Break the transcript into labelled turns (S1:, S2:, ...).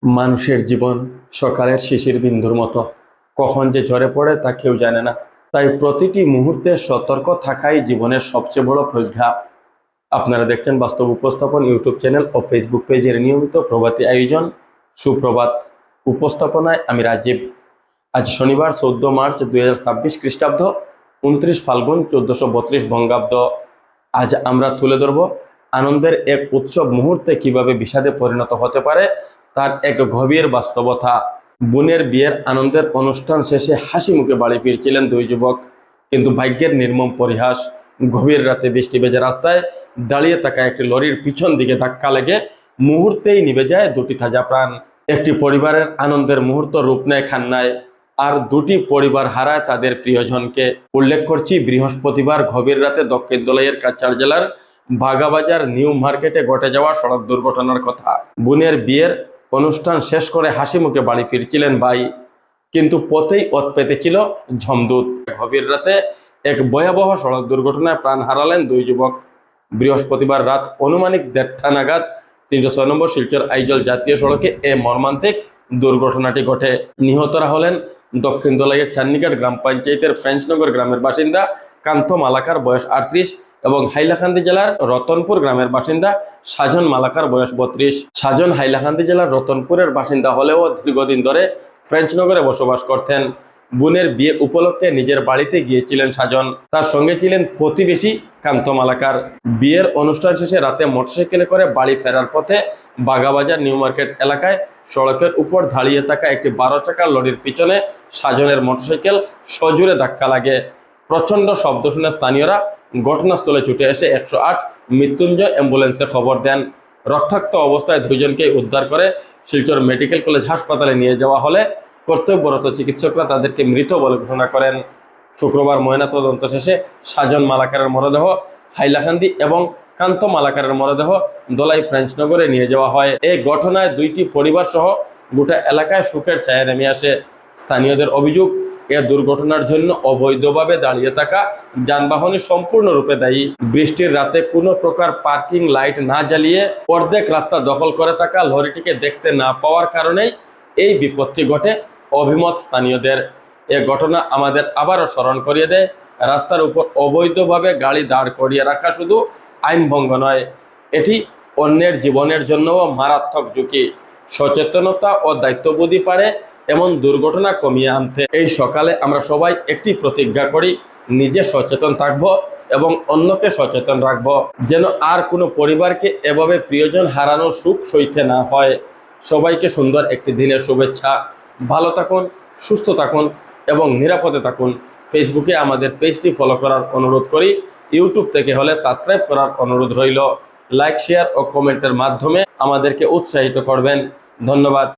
S1: মানুষের জীবন সকালের শিশির বিন্দুর মতো, কখন যে ঝরে পড়ে তা কেউ জানে না। তাই প্রতিটি মুহূর্তে সতর্ক থাকাই জীবনের সবচেয়ে বড় প্রজ্ঞা। আপনারা দেখছেন বাস্তব উপস্থাপন ইউটিউব চ্যানেল ও ফেসবুক পেজের নিয়মিত প্রভাতী আয়োজন সুপ্রভাত। উপস্থাপনায় আমি রাজীব। আজ শনিবার 14 মার্চ 2026 খ্রিস্টাব্দ, 29 ফাল্গুন 1432 বঙ্গাব্দ। আজ আমরা তুলে ধরব আনন্দের এক উৎসব মুহূর্তে কিভাবে বিষাদে পরিণত হতে পারে তার এক গভীর বাস্তবতা। বোনের বিয়ের আনন্দের অনুষ্ঠান শেষে হাসি মুখে বাড়ি ফিরছিলেন দুই যুবক, কিন্তু ভাগ্যের নির্মম পরিহাস, গভীর রাতে বৃষ্টি ভেজা রাস্তায় দাঁড়িয়ে থাকা একটি লরির পিছন দিকে ধাক্কা লেগে মুহূর্তেই নিভে যায় দুটি তাজা প্রাণ। একটি পরিবারের আনন্দের মুহূর্ত রূপ নেয় কান্নায়, আর দুটি পরিবার হারায় তাদের প্রিয়জনকে। উল্লেখ করছি বৃহস্পতিবার গভীর রাতে দক্ষিণ দোলাইয়ের কাছাড় জেলার বাগাবাজার নিউ মার্কেটে ঘটে যাওয়া সড়ক দুর্ঘটনার কথা। বোনের বিয়ের অনুষ্ঠান শেষ করে হাসি মুখে বাড়ি ফিরছিলেন ভাই, কিন্তু পথেই ওত পেতেছিল ঝমদূত। গভীর রাতে এক ভয়াবহ সড়ক দুর্ঘটনায় প্রাণ হারালেন দুই যুবক। বৃহস্পতিবার রাত অনুমানিক 1:30 নাগাদ 306 নম্বর শিলচর আইজল জাতীয় সড়কে এই মর্মান্তিক দুর্ঘটনাটি ঘটে। নিহতরা হলেন দক্ষিণ দোলাইয়ের চান্নিঘাট গ্রাম পঞ্চায়েতের ফ্রেঞ্চনগর গ্রামের বাসিন্দা কান্ত মালাকার, বয়স 38, এবং হাইলাকান্দি জেলার রতনপুর গ্রামের বাসিন্দা সাজন মালাকার, বয়স 32। সাজন হাইলাকান্দি জেলার রতনপুরের বাসিন্দা হলেও দীর্ঘদিন ধরে ফ্রেঞ্চনগরে বসবাস করতেন। বোনের বিয়ে উপলক্ষে নিজের বাড়িতে গিয়েছিলেন সাজন, তার সঙ্গে ছিলেন প্রতিবেশী কান্ত মালাকার। বিয়ের অনুষ্ঠান শেষে রাতে মোটরসাইকেলে করে বাড়ি ফেরার পথে বাগাবাজার নিউ মার্কেট এলাকায় সড়কের উপর দাঁড়িয়ে থাকা একটি 12 চাকার লরির পিছনে সাজনের মোটরসাইকেল সজোরে ধাক্কা লাগে। প্রচন্ড শব্দ শুনে স্থানীয়রা ঘটনাস্থলে ছুটে এসে 108 মৃত্যুঞ্জয় অ্যাম্বুলেন্সে খবর দেন। রক্তাক্ত অবস্থায় দুইজনকে উদ্ধার করে শিলচর মেডিকেল কলেজ হাসপাতালে নিয়ে যাওয়া হলে কর্তব্যরত চিকিৎসকরা তাদেরকে মৃত বলে ঘোষণা করেন। শুক্রবার ময়নাতদন্ত শেষে সাজন মালাকারের মরদেহ হাইলাকান্দি এবং কান্ত মালাকারের মরদেহ দোলাই ফ্রেঞ্চনগরে নিয়ে যাওয়া হয়। এই ঘটনায় দুইটি পরিবার সহ গোটা এলাকায় শোকের ছায়া নেমে আসে। স্থানীয়দের অভিযোগ, এ দুর্ঘটনার জন্য অবৈধভাবে দাঁড়িয়ে থাকা যানবাহনই সম্পূর্ণরূপে দায়ী। বৃষ্টির রাতে কোনো প্রকার পার্কিং লাইট না জ্বালিয়ে অর্ধেক রাস্তা দখল করে থাকা লরিটিকে দেখতে না পাওয়ার কারণেই এই বিপত্তি ঘটে অভিমত স্থানীয়দের। এ ঘটনা আমাদের আবারও স্মরণ করিয়ে দেয়, রাস্তার উপর অবৈধভাবে গাড়ি দাঁড় করিয়ে রাখা শুধু আইন ভঙ্গ নয়, এটি অন্যের জীবনের জন্যও মারাত্মক ঝুঁকি। সচেতনতা ও দায়িত্ববোধই পারে এমন দুর্ঘটনা কমিয়ে আনতে। এই সকালে আমরা সবাই একটি প্রতিজ্ঞা করি, নিজে সচেতন থাকবো এবং অন্যকে সচেতন রাখবো, যেন আর কোনো পরিবারকে এভাবে প্রিয়জন হারানোর সুখ সইতে না হয়। সবাইকে সুন্দর একটি দিনের শুভেচ্ছা। ভালো থাকুন, সুস্থ থাকুন এবং নিরাপদে থাকুন। ফেসবুকে আমাদের পেজটি ফলো করার অনুরোধ করি, ইউটিউব থেকে হলে সাবস্ক্রাইব করার অনুরোধ রইল। লাইক, শেয়ার ও কমেন্টের মাধ্যমে আমাদেরকে উৎসাহিত করবেন। ধন্যবাদ।